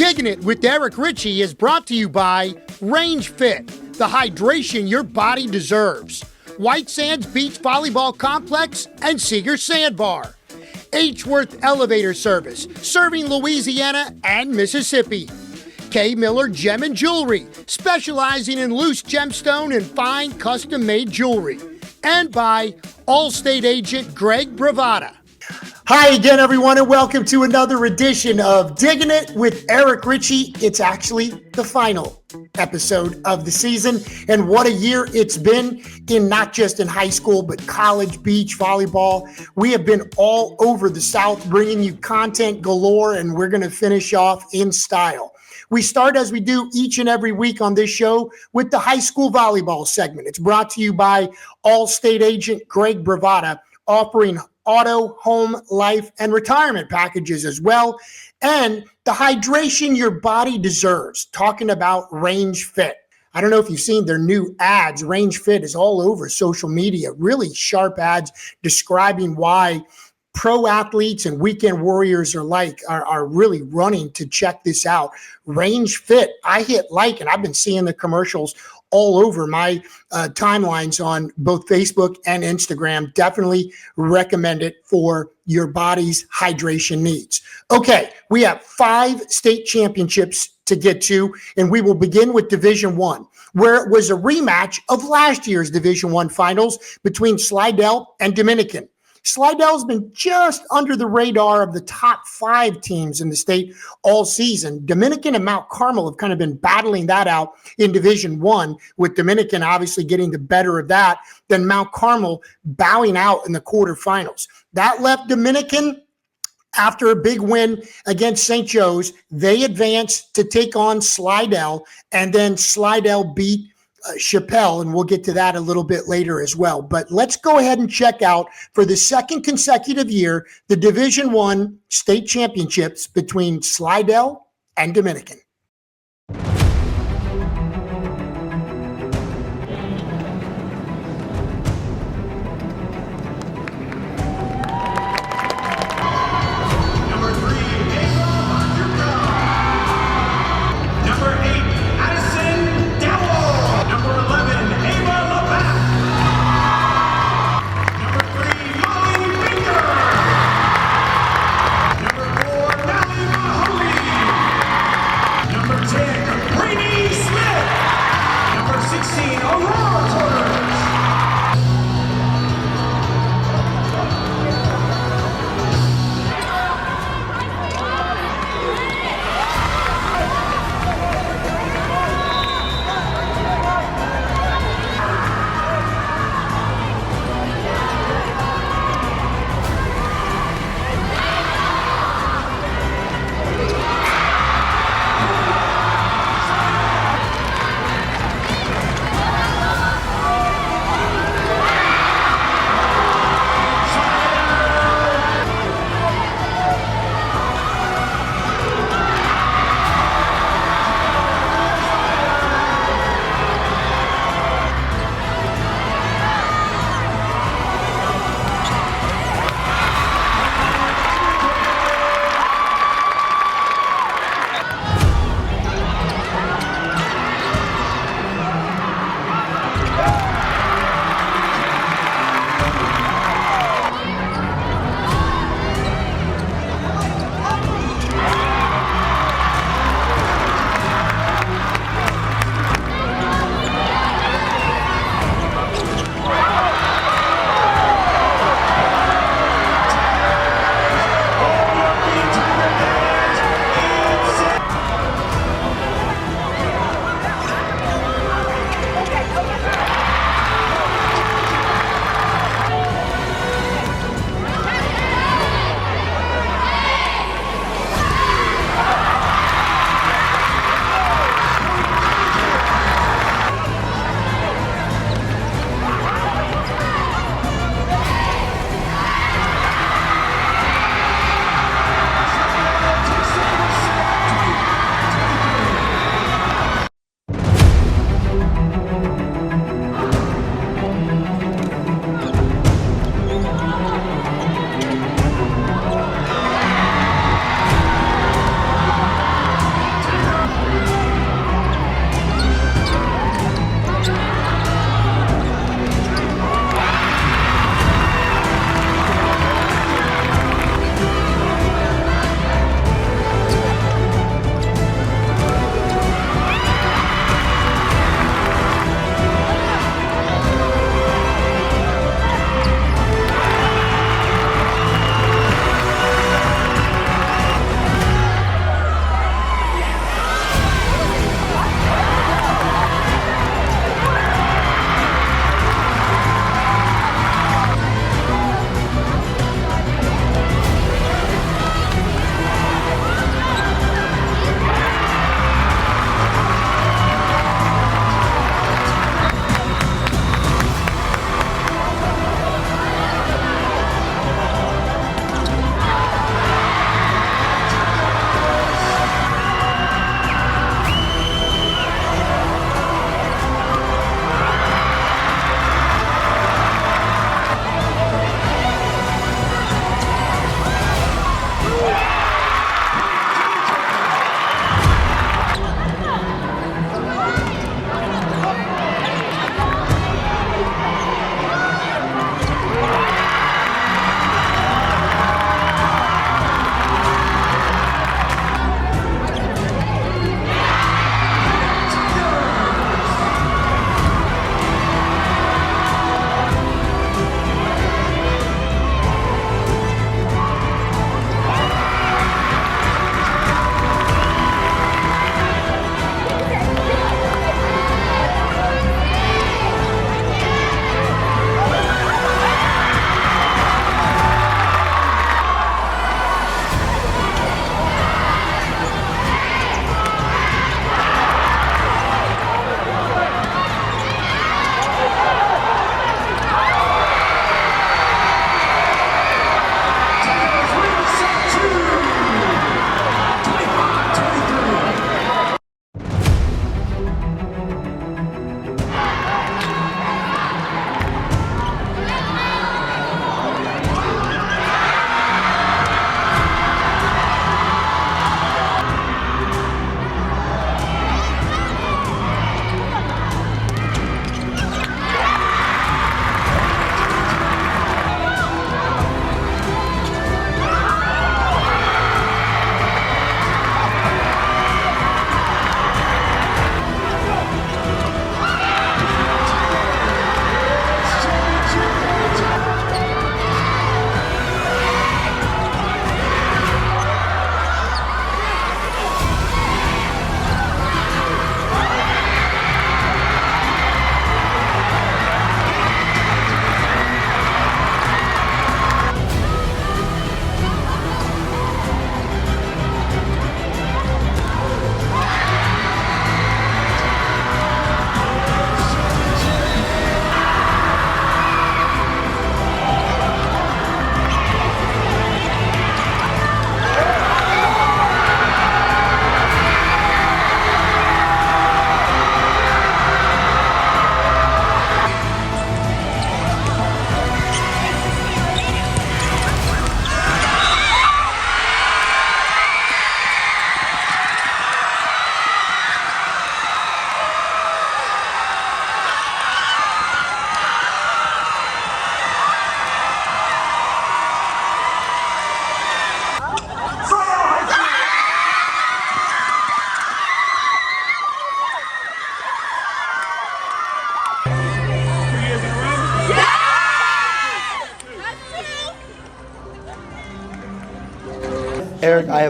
Diggin It with Eric Richey is brought to you by Range Fit, the hydration your body deserves. White Sands Beach Volleyball Complex and Seeger Sandbar. H-Worth Elevator Service, serving Louisiana and Mississippi. K. Miller Gem and Jewelry, specializing in loose gemstone and fine custom-made jewelry. And by All-State Agent Greg Bravata. Hi again, everyone, and welcome to another edition of Diggin' It with Eric Richey. It's actually the final episode of the season, and what a year it's been in not just in high school, but college, beach, volleyball. We have been all over the South bringing you content galore, and we're going to finish off in style. We start, as we do each and every week on this show, with the high school volleyball segment. It's brought to you by All-State Agent Greg Bravata, offering auto, home, life, and retirement packages as well. And the hydration your body deserves, talking about Range Fit. I don't know if you've seen their new ads. Range Fit is all over social media, really sharp ads describing why pro athletes and weekend warriors are really running to check this out. Range Fit, I hit like, and I've been seeing the commercials all over my timelines on both Facebook and Instagram. Definitely recommend it for your body's hydration needs. Okay, we have 5 state championships to get to, and we will begin with Division I, where it was a rematch of last year's Division I finals between Slidell and Dominican. Slidell's been just under the radar of the top 5 teams in the state all season. Dominican and Mount Carmel have kind of been battling that out in Division I, with Dominican obviously getting the better of that, then Mount Carmel bowing out in the quarterfinals. That left Dominican after a big win against St. Joe's. They advanced to take on Slidell, and then Slidell beat Chappelle, and we'll get to that a little bit later as well. But let's go ahead and check out, for the second consecutive year, the Division I state championships between Slidell and Dominican.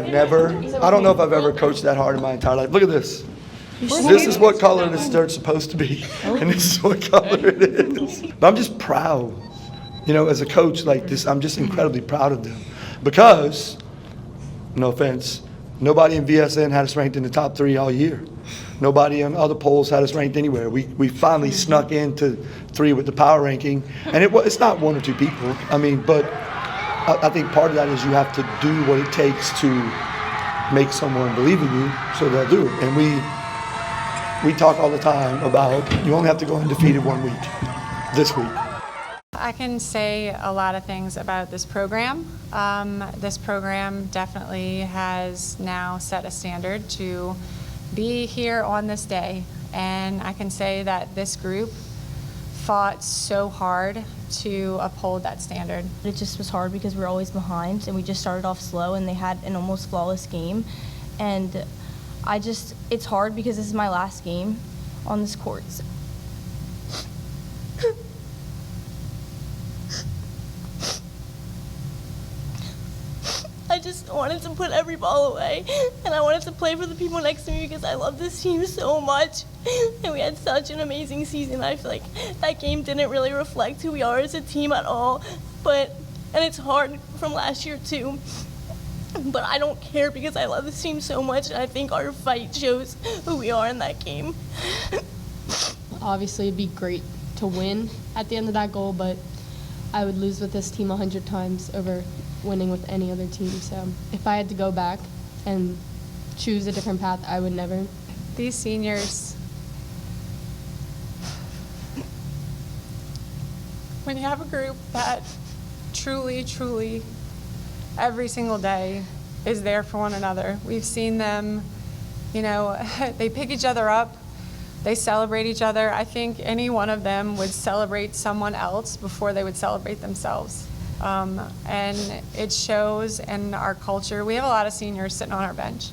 I don't know if I've ever coached that hard in my entire life. Look at this. This is what color this dirt's supposed to be, and this is what color it is. But I'm just proud, as a coach like this, I'm just incredibly proud of them because, no offense, nobody in VSN had us ranked in the top 3 all year. Nobody on other polls had us ranked anywhere. We finally snuck into 3 with the power ranking, and it's not 1 or 2 people. But I think part of that is you have to do what it takes to make someone believe in you, so they'll do it. And we talk all the time about you only have to go undefeated 1 week, this week. I can say a lot of things about this program. This program definitely has now set a standard to be here on this day, and I can say that this group fought so hard to uphold that standard. It just was hard because we were always behind, and we just started off slow, and they had an almost flawless game. And it's hard because this is my last game on this court. I just wanted to put every ball away, and I wanted to play for the people next to me because I love this team so much, and we had such an amazing season. I feel like that game didn't really reflect who we are as a team at all, and it's hard from last year too, but I don't care because I love this team so much, and I think our fight shows who we are in that game. Obviously, it'd be great to win at the end of that goal, but I would lose with this team 100 times over winning with any other team. So if I had to go back and choose a different path, I would never. These seniors, when you have a group that truly, every single day is there for one another. We've seen them, they pick each other up, they celebrate each other. I think any one of them would celebrate someone else before they would celebrate themselves. And it shows in our culture. We have a lot of seniors sitting on our bench,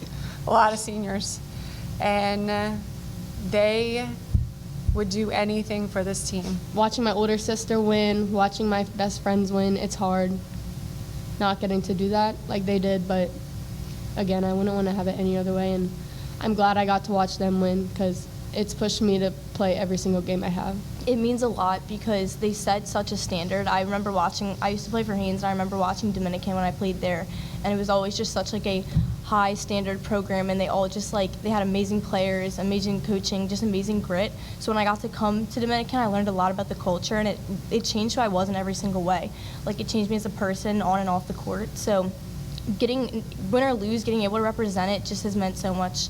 a lot of seniors, and they would do anything for this team. Watching my older sister win, watching my best friends win, it's hard not getting to do that like they did, but again, I wouldn't want to have it any other way, and I'm glad I got to watch them win because it's pushed me to play every single game I have. It means a lot because they set such a standard. I used to play for Haynes, and I remember watching Dominican when I played there, and it was always just such a high standard program, and they all just they had amazing players, amazing coaching, just amazing grit. So when I got to come to Dominican, I learned a lot about the culture, and it changed who I was in every single way. It changed me as a person on and off the court. So win or lose, getting able to represent it just has meant so much.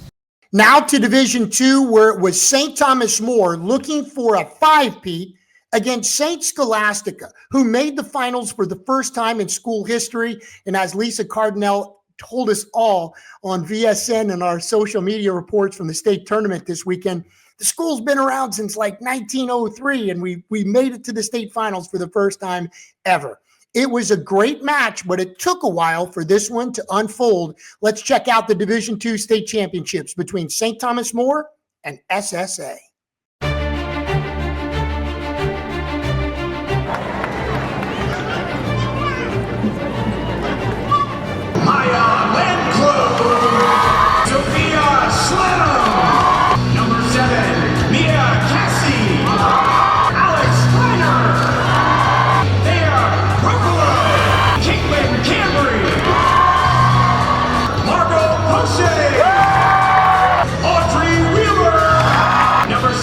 Now to Division II, where it was St. Thomas More looking for a 5-peat against St. Scholastica, who made the finals for the first time in school history. And as Lisa Cardinale told us all on VSN and our social media reports from the state tournament this weekend, the school's been around since 1903, and we made it to the state finals for the first time ever. It was a great match, but it took a while for this one to unfold. Let's check out the Division II state championships between St. Thomas More and SSA. Number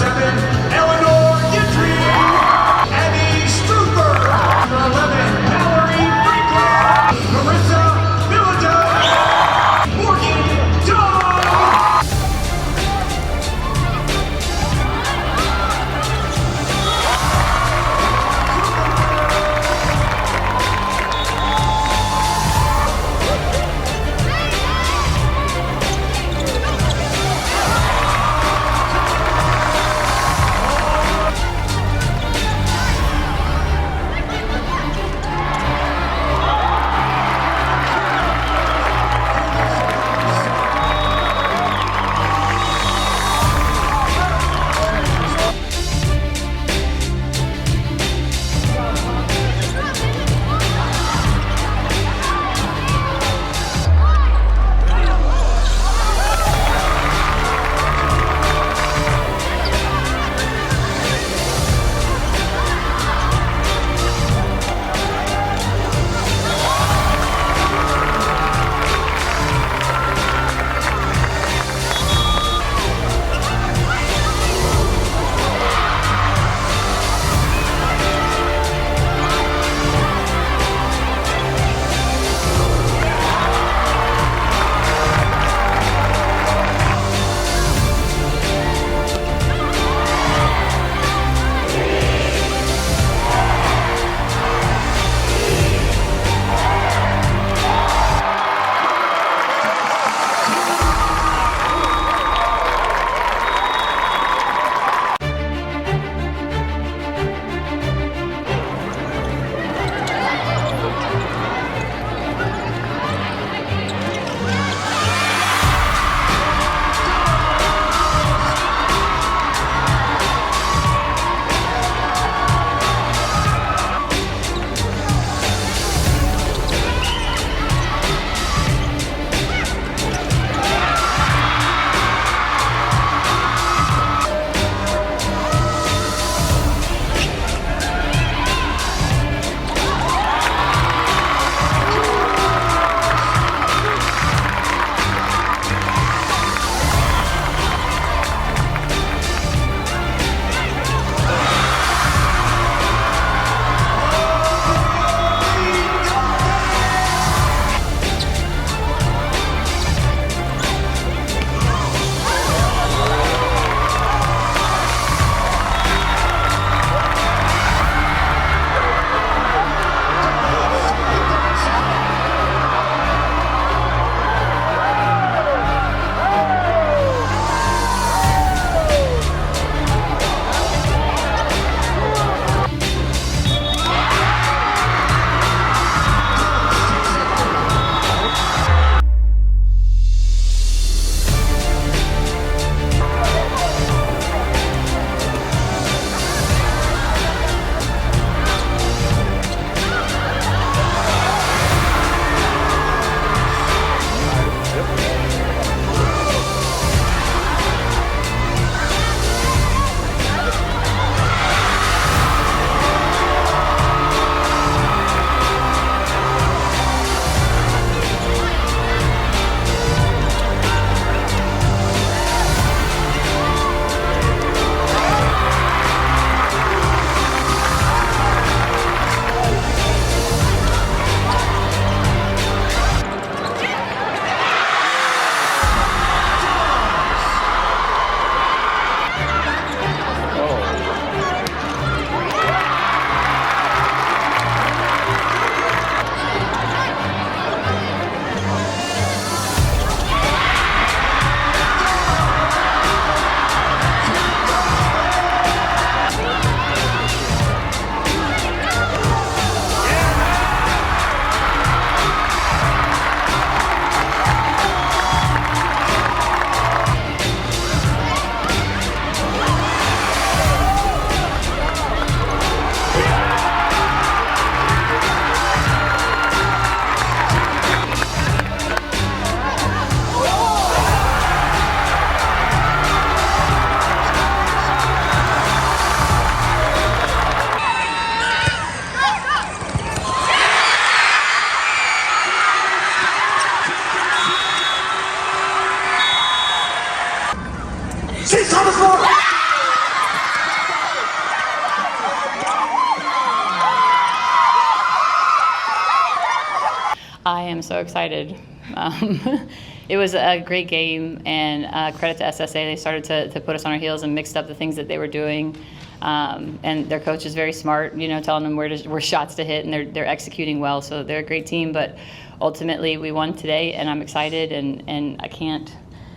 am so excited. It was a great game, and credit to SSA. They started to put us on our heels and mixed up the things that they were doing. And their coach is very smart, telling them where shots to hit, and they're executing well. So they're a great team, but ultimately we won today, and I'm excited, and I can't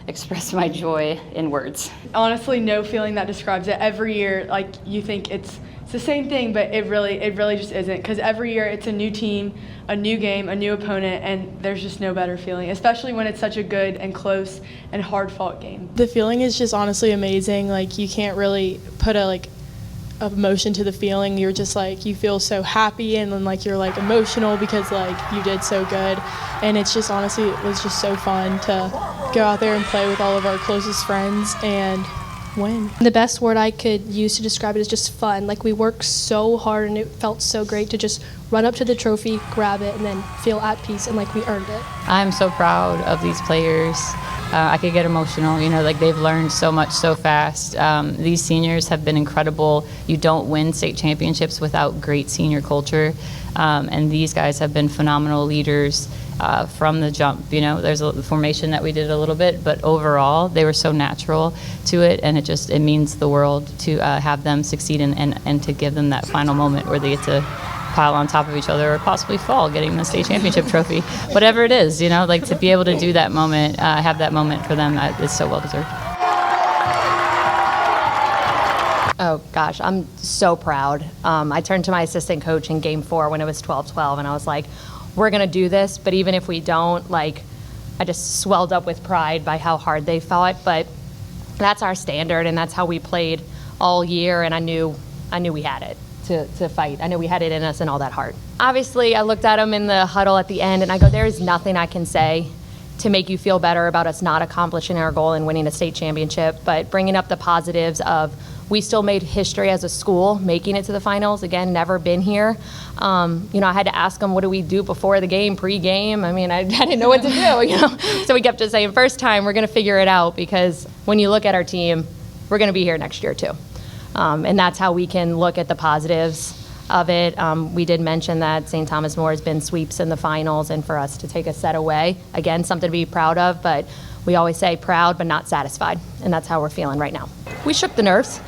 express my joy in words. Honestly, no feeling that describes it. Every year, like, you think it's the same thing, but it really just isn't, because every year it's a new team, a new game, a new opponent, and there's just no better feeling, especially when it's such a good and close and hard-fought game. The feeling is just honestly amazing. Like, you can't really put a emotion to the feeling. You're just like, you feel so happy, and then you're emotional because you did so good. And it's just, honestly, it was just so fun to go out there and play with all of our closest friends and win. The best word I could use to describe it is just fun. We worked so hard, and it felt so great to just run up to the trophy, grab it, and then feel at peace, and we earned it. I'm so proud of these players. I could get emotional, they've learned so much so fast. These seniors have been incredible. You don't win state championships without great senior culture, and these guys have been phenomenal leaders from the jump. There's a formation that we did a little bit, but overall they were so natural to it, and it means the world to have them succeed and to give them that final moment where they get to pile on top of each other or possibly fall getting the state championship trophy. Whatever it is, to be able to do that moment, have that moment for them, is so well deserved. Oh gosh, I'm so proud. I turned to my assistant coach in game 4 when it was 12-12, and I was like, we're gonna do this, but even if we don't, I just swelled up with pride by how hard they fought. But that's our standard, and that's how we played all year, and I knew we had it to fight. I knew we had it in us and all that heart. Obviously, I looked at them in the huddle at the end, and I go, there is nothing I can say to make you feel better about us not accomplishing our goal and winning a state championship, but bringing up the positives of we still made history as a school, making it to the finals. Again, never been here. I had to ask them, what do we do before the game, pre-game? I didn't know what to do, So we kept just saying, first time, we're gonna figure it out, because when you look at our team, we're gonna be here next year too. And that's how we can look at the positives of it. We did mention that St. Thomas More has been sweeps in the finals, and for us to take a set away, again, something to be proud of, but we always say proud but not satisfied, and that's how we're feeling right now. We shook the nerves.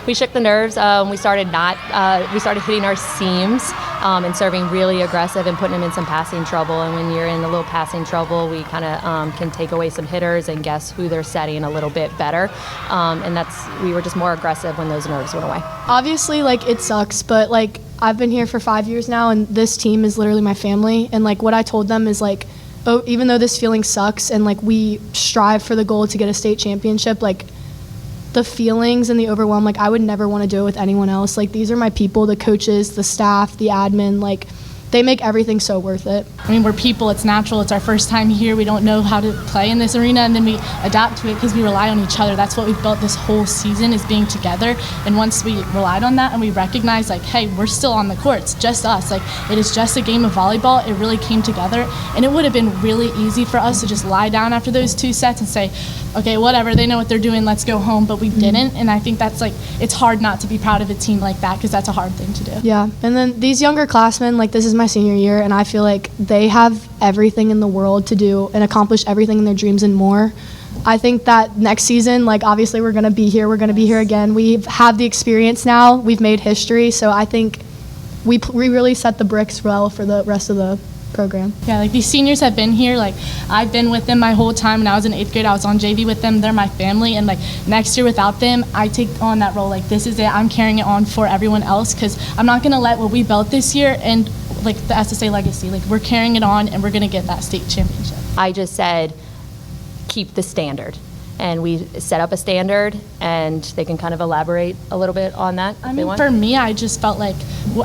We shook the nerves. We started hitting our seams and serving really aggressive and putting them in some passing trouble. And when you're in a little passing trouble, we kind of can take away some hitters and guess who they're setting a little bit better. And we were just more aggressive when those nerves went away. Obviously, it sucks, but I've been here for 5 years now, and this team is literally my family. And what I told them is oh, even though this feeling sucks and we strive for the goal to get a state championship, the feelings and the overwhelm, I would never want to do it with anyone else. These are my people, the coaches, the staff, the admin, they make everything so worth it. We're people, it's natural, it's our first time here, we don't know how to play in this arena, and then we adapt to it because we rely on each other. That's what we've built this whole season, is being together. And once we relied on that and we recognized hey, we're still on the court, it's just us, it is just a game of volleyball, it really came together. And it would have been really easy for us to just lie down after those 2 sets and say, okay, whatever, they know what they're doing, let's go home, but we didn't. And I think that's it's hard not to be proud of a team like that, because that's a hard thing to do. Yeah, and then these younger classmen, this is my senior year, and I feel they have everything in the world to do and accomplish everything in their dreams and more. I think that next season, obviously we're going to be here again. We have the experience now, we've made history, so I think we really set the bricks well for the rest of the program. Yeah, these seniors have been here, I've been with them my whole time. When I was in 8th grade, I was on JV with them, they're my family, and next year without them, I take on that role, this is it, I'm carrying it on for everyone else, because I'm not going to let what we built this year and the SSA legacy, we're carrying it on, and we're going to get that state championship. I just said, keep the standard. And we set up a standard, and they can kind of elaborate a little bit on that if they want. For me, I just felt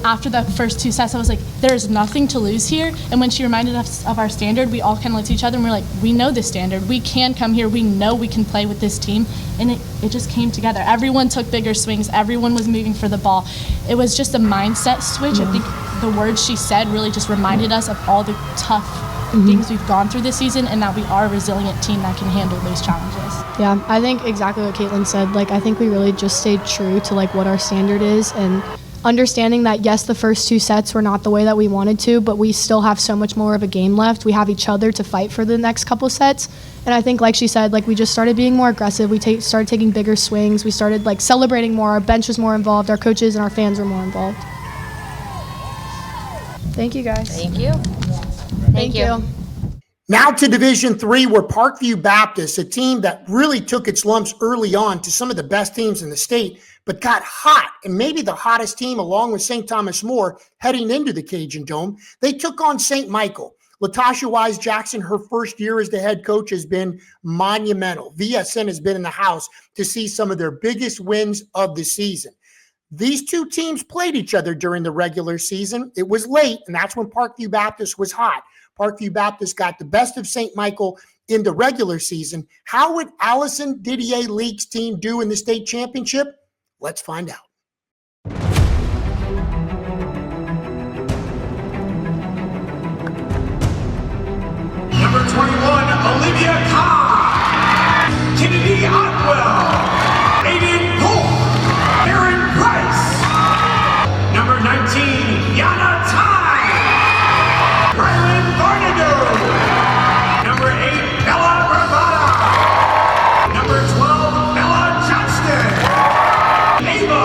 after the first 2 sets, I was there's nothing to lose here. And when she reminded us of our standard, we all kind of looked at each other and we're we know the standard. We can come here. We know we can play with this team. And it just came together. Everyone took bigger swings. Everyone was moving for the ball. It was just a mindset switch. I think the words she said really just reminded us of all the tough things we've gone through this season, and that we are a resilient team that can handle those challenges. Yeah, I think exactly what Caitlin said. I think we really just stayed true to what our standard is, and understanding that, yes, the first 2 sets were not the way that we wanted to, but we still have so much more of a game left. We have each other to fight for the next couple sets. And I think, like she said, like we just started being more aggressive. We started taking bigger swings. We started like celebrating more. Our bench was more involved. Our coaches and our fans were more involved. Thank you, guys. Thank you. Thank you. Now to Division III, where Parkview Baptist, a team that really took its lumps early on to some of the best teams in the state, but got hot, and maybe the hottest team along with St. Thomas More heading into the Cajun Dome. They took on St. Michael. Latasha Wise-Jackson, her first year as the head coach, has been monumental. VSN has been in the house to see some of their biggest wins of the season. These two teams played each other during the regular season. It was late, and that's when Parkview Baptist was hot. Parkview Baptist got the best of St. Michael in the regular season. How would Allison Didier League's team do in the state championship? Let's find out. Number 21, Olivia Carr. Kennedy Otwell. Aiden Polk. Aaron Price. Number 19, Yana Tai. Rylan Barnado. Number 8, Bella Bravada. Number 12, Bella Johnston. Ava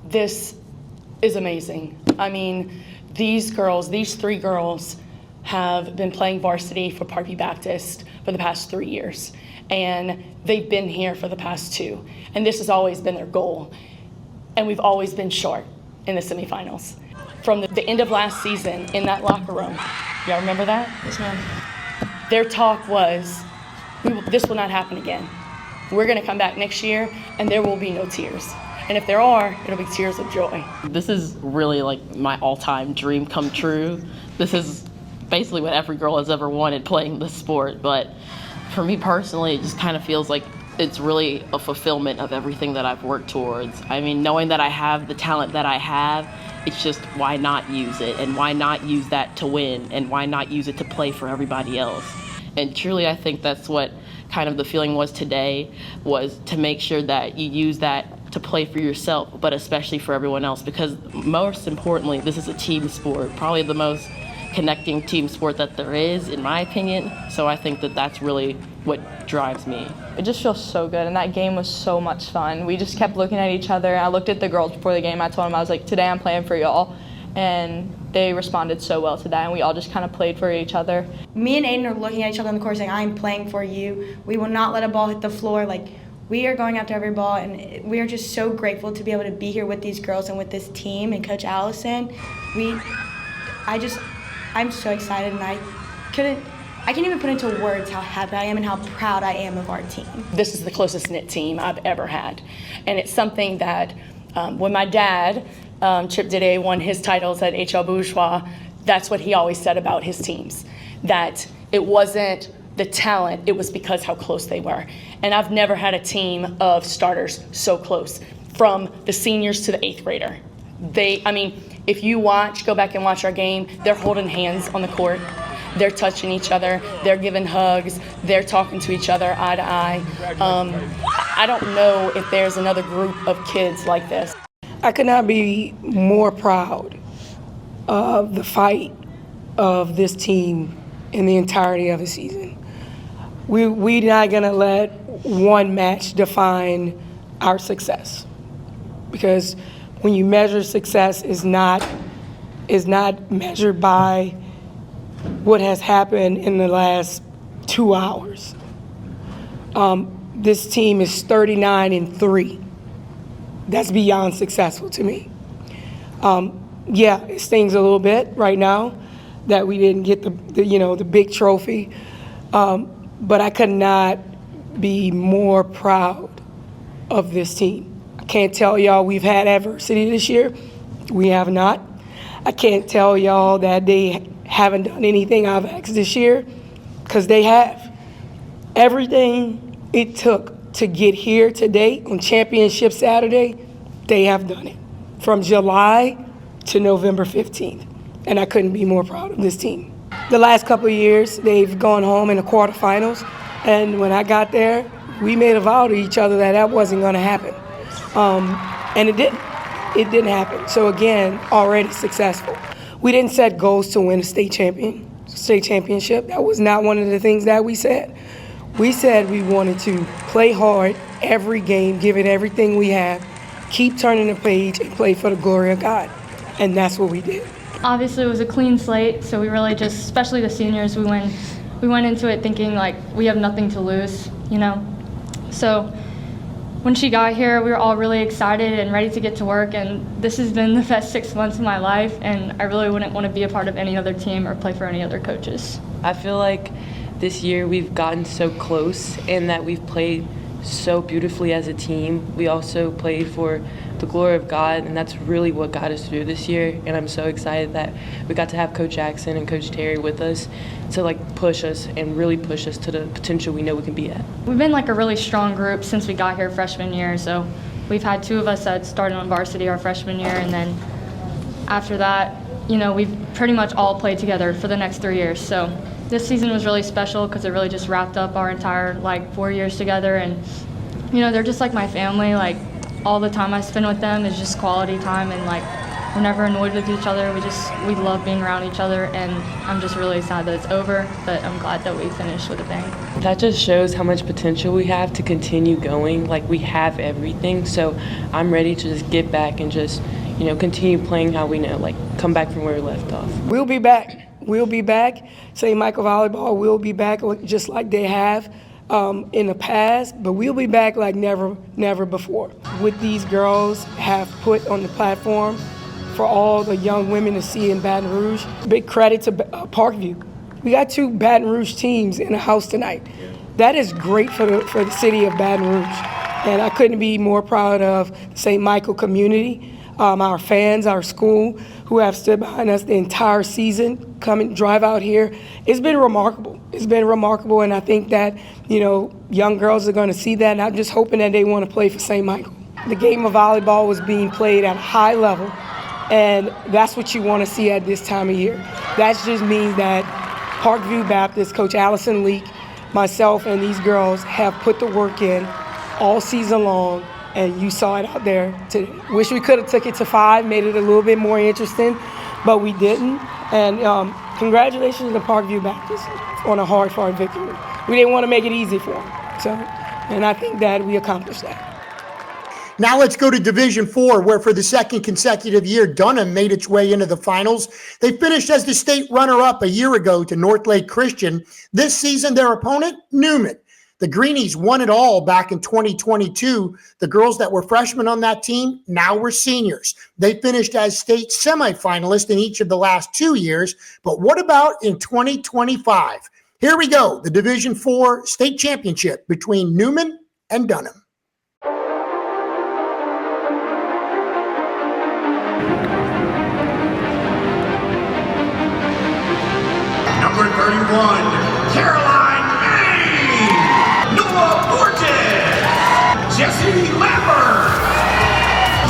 This is amazing. I mean, these three girls have been playing varsity for Parkview Baptist for the past 3 years, and they've been here for the past 2, and this has always been their goal, and we've always been short in the semifinals. From the end of last season in that locker room, y'all remember that? Yes, ma'am. Their talk was, this will not happen again. We're gonna come back next year, and there will be no tears. And if there are, it'll be tears of joy. This is really like my all-time dream come true. This is basically what every girl has ever wanted playing this sport. But for me personally, it just kind of feels like it's really a fulfillment of everything that I've worked towards. I mean, knowing that I have the talent that I have, it's just why not use it, and why not use that to win, and why not use it to play for everybody else. And truly, I think that's what kind of the feeling was today, was to make sure that you use that to play for yourself, but especially for everyone else, because most importantly, this is a team sport, probably the most connecting team sport that there is, in my opinion. So I think that that's really what drives me. It just feels so good, and that game was so much fun. We just kept looking at each other. I looked at the girls before the game. I told them, I was like, today I'm playing for y'all, and they responded so well to that, and we all just kind of played for each other. Me and Aiden are looking at each other on the court saying, I'm playing for you. We will not let a ball hit the floor. Like, we are going after every ball, and we are just so grateful to be able to be here with these girls and with this team and Coach Allison. I'm so excited, and I can't even put into words how happy I am and how proud I am of our team. This is the closest knit team I've ever had, and it's something that when my dad, Chip Didier, won his titles at HL Bourgeois, that's what he always said about his teams, that it wasn't the talent, it was because how close they were. And I've never had a team of starters so close, from the seniors to the 8th grader. If you go back and watch our game, they're holding hands on the court, they're touching each other, they're giving hugs, they're talking to each other eye to eye. I don't know if there's another group of kids like this. I could not be more proud of the fight of this team in the entirety of the season. We're not gonna let one match define our success, because when you measure success is not measured by what has happened in the last 2 hours. This team is 39-3. That's beyond successful to me. Yeah, it stings a little bit right now that we didn't get the big trophy, but I could not be more proud of this team. I can't tell y'all we've had adversity this year. We have not. I can't tell y'all that they haven't done anything I've asked this year, because they have. Everything it took to get here today on Championship Saturday, they have done it, from July to November 15th. And I couldn't be more proud of this team. The last couple of years, they've gone home in the quarterfinals, and when I got there, we made a vow to each other that wasn't gonna happen. And it didn't. It didn't happen. So again, already successful. We didn't set goals to win a state championship. That was not one of the things that we said. We said we wanted to play hard every game, give it everything we have, keep turning the page, and play for the glory of God. And that's what we did. Obviously, it was a clean slate, so we really just, especially the seniors, we went into it thinking like we have nothing to lose, So when she got here, we were all really excited and ready to get to work, and this has been the best 6 months of my life, and I really wouldn't want to be a part of any other team or play for any other coaches. I feel like this year we've gotten so close, and that we've played so beautifully as a team. We also played for the glory of God, and that's really what got us through this year. And I'm so excited that we got to have Coach Jackson and Coach Terry with us to push us and really push us to the potential we know we can be at. We've been a really strong group since we got here freshman year. So we've had 2 of us that started on varsity our freshman year, and then after that, we've pretty much all played together for the next 3 years. So this season was really special because it really just wrapped up our entire 4 years together, and they're just like my family. All the time I spend with them is just quality time, and we're never annoyed with each other. We love being around each other, and I'm just really sad that it's over, but I'm glad that we finished with a bang. That just shows how much potential we have to continue going. Like, we have everything, so I'm ready to just get back and just, continue playing how we know, like come back from where we left off. We'll be back. We'll be back. St. Michael Volleyball will be back just like they have in the past, but we'll be back like never before. What these girls have put on the platform for all the young women to see in Baton Rouge, big credit to Parkview. We got 2 Baton Rouge teams in the house tonight. That is great for the city of Baton Rouge, and I couldn't be more proud of the St. Michael community, our fans, our school, who have stood behind us the entire season, come and drive out here. It's been remarkable. It's been remarkable, and I think that, young girls are going to see that, and I'm just hoping that they want to play for St. Michael. The game of volleyball was being played at a high level, and that's what you want to see at this time of year. That just means that Parkview Baptist, Coach Allison Leak, myself, and these girls have put the work in all season long, and you saw it out there today. Wish we could have took it to 5, made it a little bit more interesting, but we didn't. And congratulations to Parkview Baptist on a hard-fought victory. We didn't want to make it easy for them, and I think that we accomplished that. Now let's go to Division 4, where for the second consecutive year, Dunham made its way into the finals. They finished as the state runner-up a year ago to North Lake Christian. This season, their opponent, Newman. The Greenies won it all back in 2022. The girls that were freshmen on that team now were seniors. They finished as state semifinalists in each of the last 2 years. But what about in 2025? Here we go, the Division 4 state championship between Newman and Dunham. Number 31, Caroline May, Noah Borges, Jesse Lambert,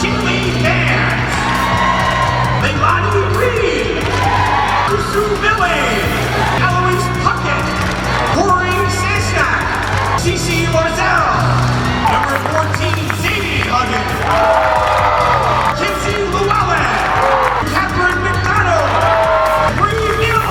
Jaylee Vance, Leilani Reed, Rusu Millie, Eloise Puckett, Corey Sasnak, Cece Lorzell, number 14, Zadie Huggins, Kinsey Llewellyn, Catherine McDonald, Bree Neal,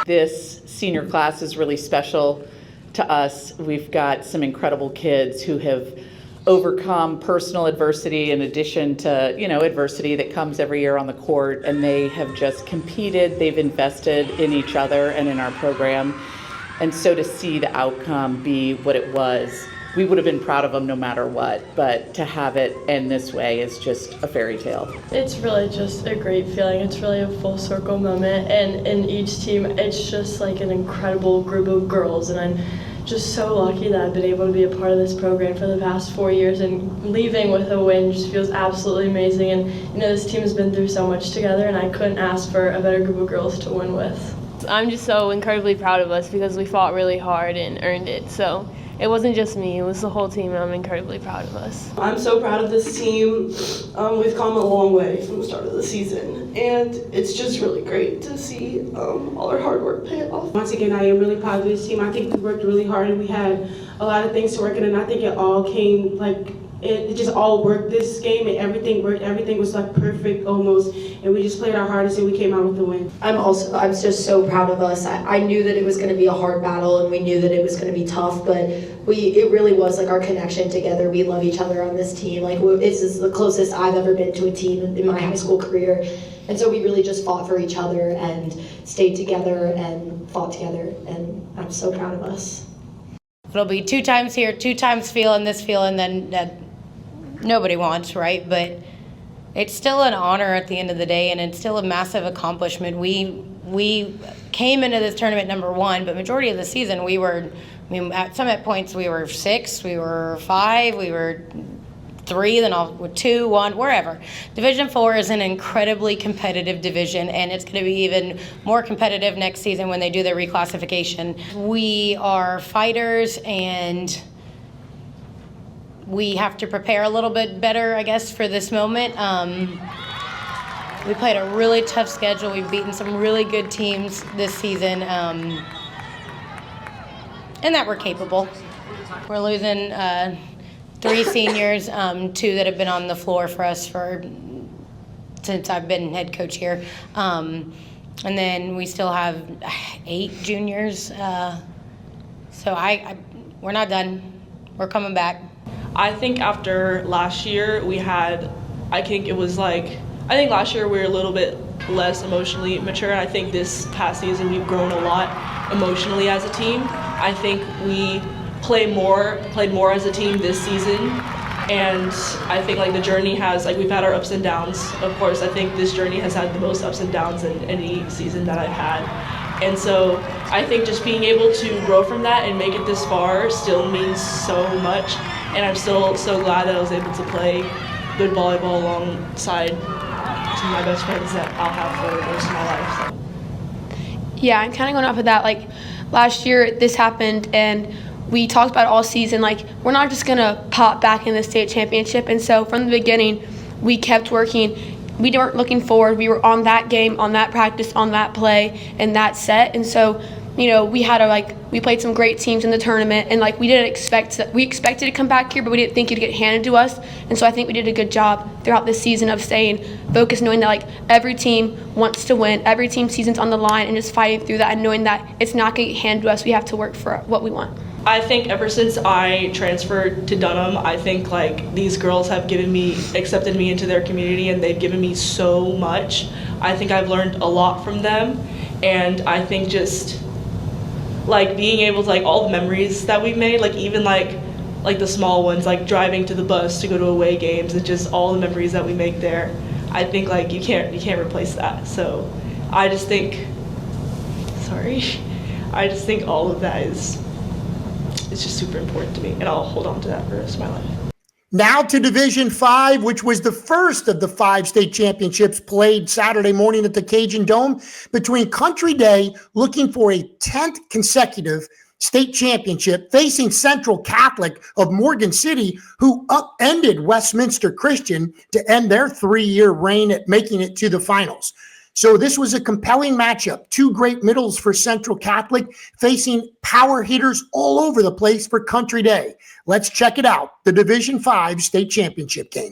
This senior class is really special to us. We've got some incredible kids who have overcome personal adversity in addition to, adversity that comes every year on the court, and they have just competed. They've invested in each other and in our program. And so to see the outcome be what it was, we would have been proud of them no matter what, but to have it end this way is just a fairy tale. It's really just a great feeling. It's really a full circle moment, and in each team, it's just like an incredible group of girls, and I'm just so lucky that I've been able to be a part of this program for the past 4 years, and leaving with a win just feels absolutely amazing. And this team has been through so much together, and I couldn't ask for a better group of girls to win with. I'm just so incredibly proud of us because we fought really hard and earned it. So it wasn't just me, it was the whole team, and I'm incredibly proud of us. I'm so proud of this team. We've come a long way from the start of the season, and it's just really great to see all our hard work pay off. Once again, I am really proud of this team. I think we worked really hard, and we had a lot of things to work in, and I think it all came, it just all worked this game, and everything worked. Everything was perfect almost, and we just played our hardest, and we came out with the win. I'm just so proud of us. I knew that it was going to be a hard battle, and we knew that it was going to be tough, but it really was our connection together. We love each other on this team. This is the closest I've ever been to a team in my high school career, and so we really just fought for each other and stayed together and fought together, and I'm so proud of us. It'll be 2 times here, 2 times feeling this feeling that nobody wants, right? But it's still an honor at the end of the day, and it's still a massive accomplishment. We came into this tournament number 1, but majority of the season at some points we were 6, we were 5, we were 3, then 2, 1, wherever. Division 4 is an incredibly competitive division, and it's going to be even more competitive next season when they do their reclassification. We are fighters, and we have to prepare a little bit better, I guess, for this moment. We played a really tough schedule. We've beaten some really good teams this season, and that we're capable. We're losing 3 seniors, 2 that have been on the floor for us since I've been head coach here. And then we still have 8 juniors. So we're not done. We're coming back. I think after last year I think last year we were a little bit less emotionally mature. I think this past season we've grown a lot emotionally as a team. I think we played more as a team this season, and I think the journey we've had our ups and downs. Of course, I think this journey has had the most ups and downs in any season that I've had. And so I think just being able to grow from that and make it this far still means so much. And I'm still so glad that I was able to play good volleyball alongside some of my best friends that I'll have for the rest of my life. So. Yeah, I'm kind of going off of that. Last year this happened, and we talked about it all season. We're not just going to pop back in the state championship. And so from the beginning, we kept working. We weren't looking forward. We were on that game, on that practice, on that play, and that set. And so, we had we played some great teams in the tournament, and we expected to come back here, but we didn't think it'd get handed to us. And so I think we did a good job throughout this season of staying focused, knowing that every team wants to win, every team season's on the line, and just fighting through that and knowing that it's not going to get handed to us. We have to work for what we want. I think ever since I transferred to Dunham, I think these girls have accepted me into their community, and they've given me so much. I think I've learned a lot from them, and I think just being able to all the memories that we've made, even the small ones, driving to the bus to go to away games, and just all the memories that we make there. I think you can't replace that. So I just think all of that is just super important to me, and I'll hold on to that for the rest of my life. Now to Division 5, which was the first of the 5 state championships played Saturday morning at the Cajun Dome between Country Day, looking for a 10th consecutive state championship, facing Central Catholic of Morgan City, who upended Westminster Christian to end their 3-year reign at making it to the finals. So this was a compelling matchup. 2 great middles for Central Catholic facing power hitters all over the place for Country Day. Let's check it out, the Division 5 state championship game.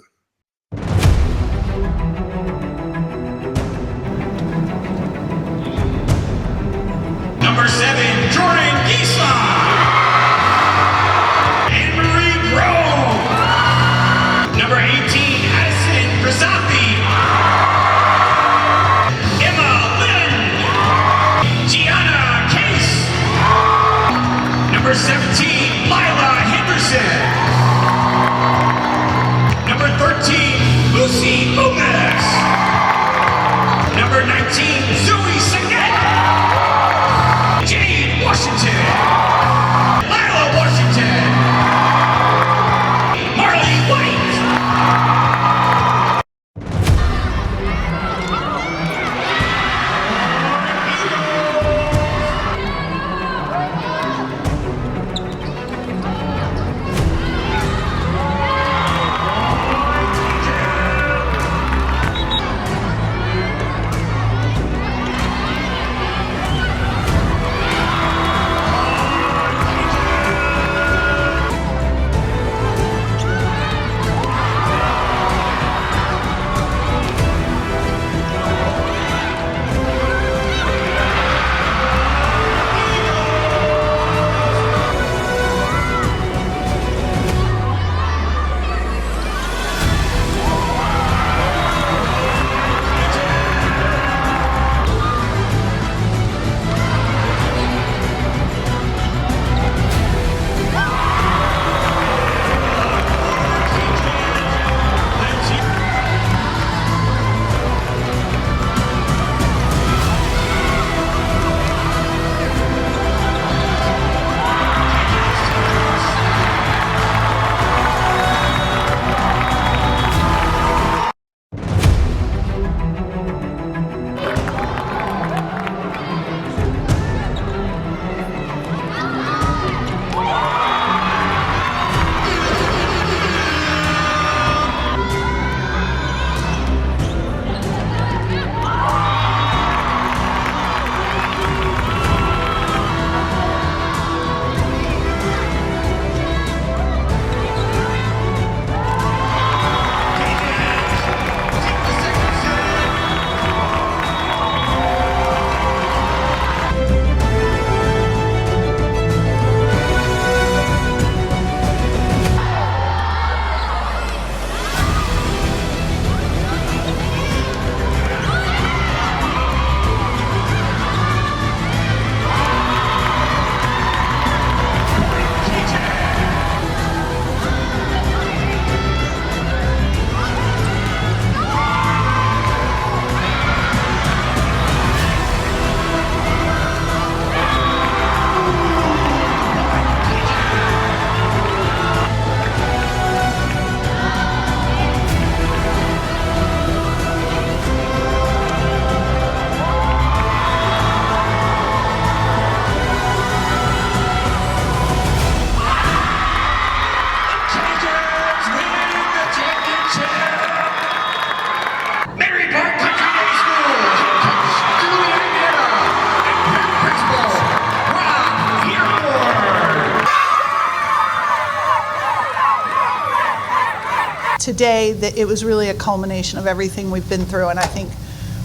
today, that it was really a culmination of everything we've been through, and I think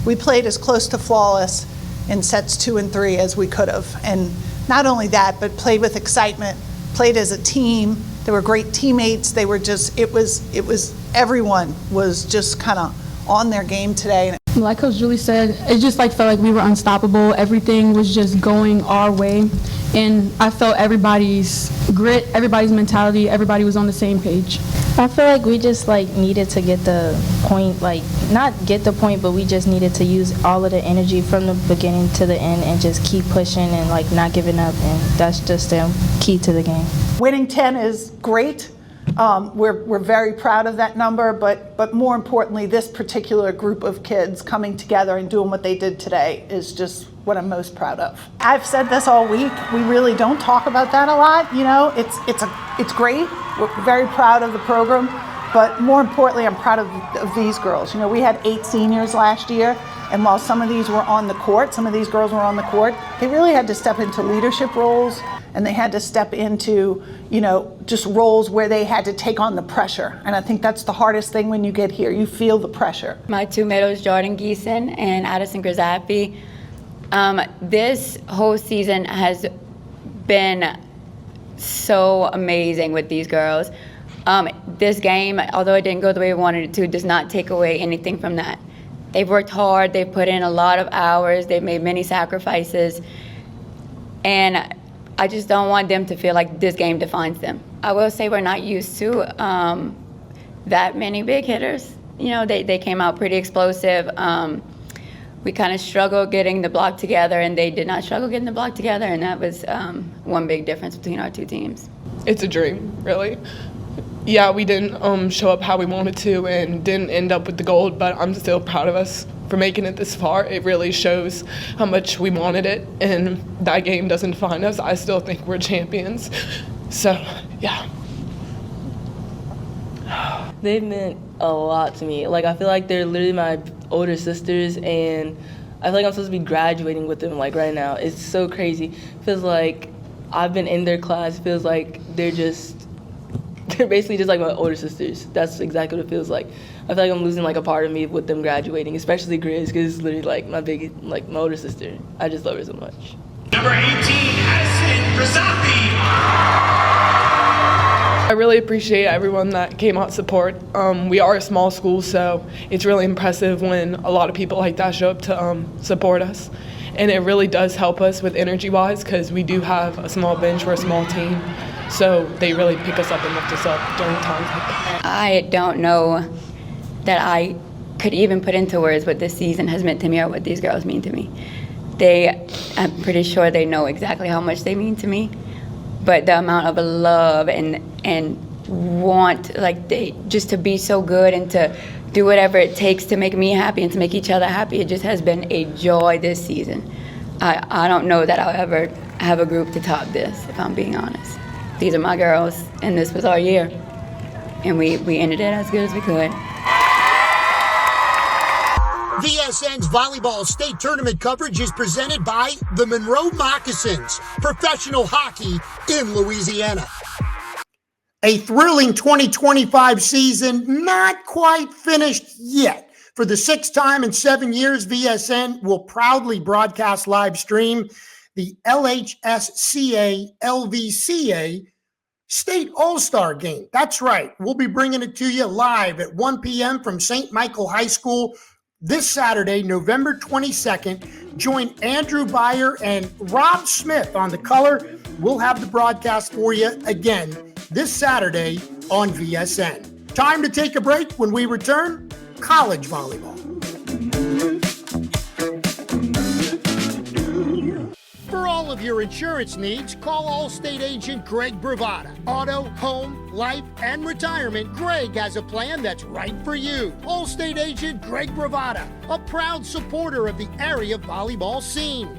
we played as close to flawless in sets 2 and 3 as we could have. And not only that, but played with excitement, played as a team. They were great teammates. They were just, it was everyone was just kind of on their game today. Like Coach Julie said, it just felt like we were unstoppable. Everything was just going our way. And I felt everybody's grit, everybody's mentality, everybody was on the same page. I feel like we just needed to get the point, not get the point, but we just needed to use all of the energy from the beginning to the end and just keep pushing and not giving up. And that's just the key to the game. Winning 10 is great. We're very proud of that number, but more importantly, this particular group of kids coming together and doing what they did today is just what I'm most proud of. I've said this all week. We really don't talk about that a lot. It's great. We're very proud of the program, but more importantly, I'm proud of these girls. We had 8 seniors last year, and while some of these were on the court, some of these girls were on the court, they really had to step into leadership roles, and they had to step into, just roles where they had to take on the pressure. And I think that's the hardest thing when you get here. You feel the pressure. My 2 medals, Jordan Geeson and Addison Grisapi. This whole season has been so amazing with these girls. This game, although it didn't go the way we wanted it to, does not take away anything from that. They've worked hard, they've put in a lot of hours, they've made many sacrifices, and I just don't want them to feel like this game defines them. I will say we're not used to that many big hitters. They came out pretty explosive. We kind of struggled getting the block together, and they did not struggle getting the block together, and that was one big difference between our 2 teams. It's a dream, really. Yeah, we didn't show up how we wanted to and didn't end up with the gold, but I'm still proud of us for making it this far. It really shows how much we wanted it, and that game doesn't define us. I still think we're champions. So, yeah. They've meant a lot to me. I feel like they're literally my older sisters, and I feel like I'm supposed to be graduating with them right now. It's so crazy. It feels like I've been in their class. It feels like they're basically just like my older sisters. That's exactly what it feels like. I feel like I'm losing a part of me with them graduating, especially Grizz, because it's literally my older sister. I just love her so much. Number 18, Addison Grisapi. I really appreciate everyone that came out to support. We are a small school, so it's really impressive when a lot of people like that show up to support us. And it really does help us with energy-wise, because we do have a small bench, we're a small team. So they really pick us up and lift us up during times like that. I don't know that I could even put into words what this season has meant to me or what these girls mean to me. I'm pretty sure they know exactly how much they mean to me, but the amount of love and want, just to be so good and to do whatever it takes to make me happy and to make each other happy, it just has been a joy this season. I don't know that I'll ever have a group to top this, if I'm being honest. These are my girls, and this was our year, and we ended it as good as we could. VSN's Volleyball State Tournament coverage is presented by the Monroe Moccasins, professional hockey in Louisiana. A thrilling 2025 season, not quite finished yet. For the 6th time in 7 years, VSN will proudly broadcast live stream the LHSAA LVCA State All-Star Game. That's right. We'll be bringing it to you live at 1 p.m. from St. Michael High School this Saturday, November 22nd. Join Andrew Byer and Rob Smith on the color. We'll have the broadcast for you again this Saturday on VSN. Time to take a break. When we return, college volleyball. For all of your insurance needs, call Allstate agent Greg Bravada. Auto, home, life, and retirement, Greg has a plan that's right for you. Allstate agent Greg Bravada, a proud supporter of the area volleyball scene.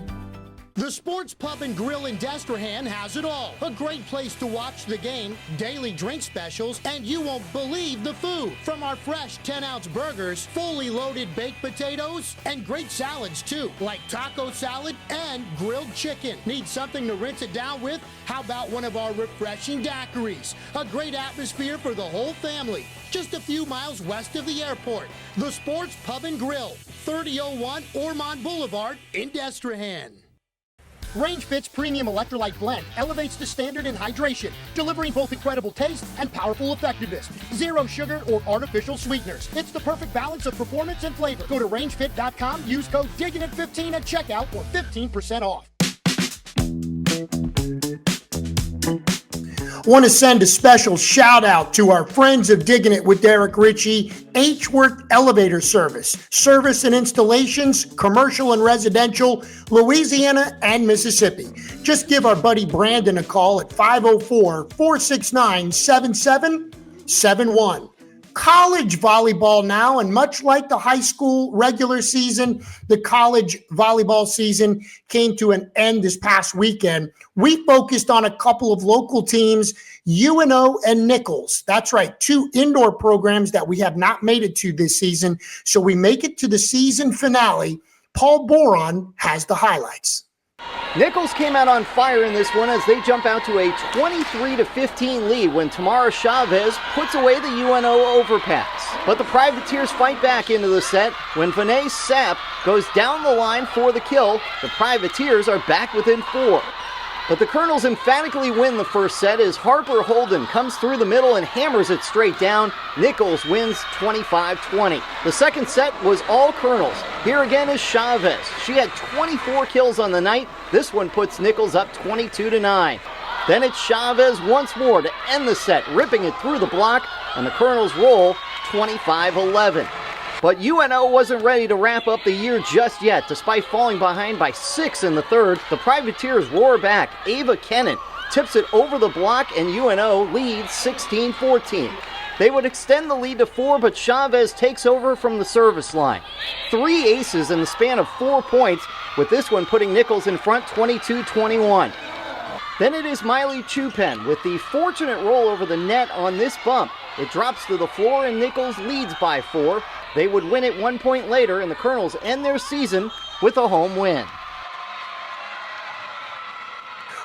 The Sports Pub and Grill in Destrehan has it all. A great place to watch the game, daily drink specials, and you won't believe the food. From our fresh 10-ounce burgers, fully loaded baked potatoes, and great salads too, like taco salad and grilled chicken. Need something to rinse it down with? How about one of our refreshing daiquiris? A great atmosphere for the whole family. Just a few miles west of the airport. The Sports Pub and Grill, 3001 Ormond Boulevard in Destrehan. Range Fit's premium electrolyte blend elevates the standard in hydration, delivering both incredible taste and powerful effectiveness. Zero sugar or artificial sweeteners. It's the perfect balance of performance and flavor. Go to rangefit.com, use code DIGGINIT15 at checkout for 15% off. Want to send a special shout out to our friends of Diggin' It with Eric Richey, H-Worth Elevator Service and installations, commercial and residential, Louisiana and Mississippi. Just give our buddy Brandon a call at 504-469-7771. College volleyball now, and much like the high school regular season, the college volleyball season came to an end this past weekend. We focused on a couple of local teams, UNO and Nicholls. That's right, two indoor programs that we have not made it to this season. So we make it to the season finale. Paul Boron has the highlights. Nicholls came out on fire in this one as they jump out to a 23-15 lead when Tamara Chavez puts away the UNO overpass. But the Privateers fight back into the set when Vinay Sapp goes down the line for the kill. The Privateers are back within 4. But the Colonels emphatically win the first set as Harper Holden comes through the middle and hammers it straight down. Nicholls wins 25-20. The second set was all Colonels. Here again is Chavez. She had 24 kills on the night. This one puts Nicholls up 22-9. Then it's Chavez once more to end the set, ripping it through the block, and the Colonels roll 25-11. But UNO wasn't ready to wrap up the year just yet. Despite falling behind by 6 in the third, the Privateers roar back. Ava Kennan tips it over the block, and UNO leads 16-14. They would extend the lead to 4, but Chavez takes over from the service line. 3 aces in the span of 4 points, with this one putting Nicholls in front 22-21. Then it is Miley Chupen with the fortunate roll over the net on this bump. It drops to the floor and Nicholls leads by 4. They would win it 1 point later, and the Colonels end their season with a home win.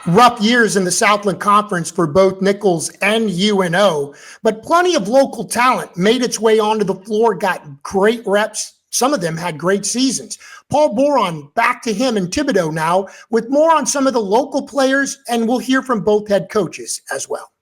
Rough years in the Southland Conference for both Nicholls and UNO, but plenty of local talent made its way onto the floor, got great reps. Some of them had great seasons. Paul Boron, back to him in Thibodaux now with more on some of the local players, and we'll hear from both head coaches as well.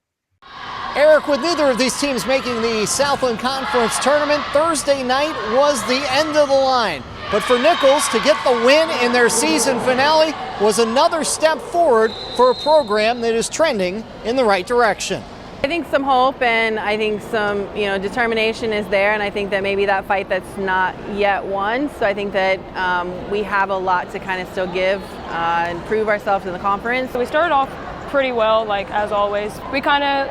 Eric, with neither of these teams making the Southland Conference tournament, Thursday night was the end of the line. But for Nicholls to get the win in their season finale was another step forward for a program that is trending in the right direction. I think some hope and I think some determination is there, and I think that maybe that fight that's not yet won. So I think that we have a lot to kind of still give and prove ourselves in the conference. We started off pretty well, like as always. We kind of,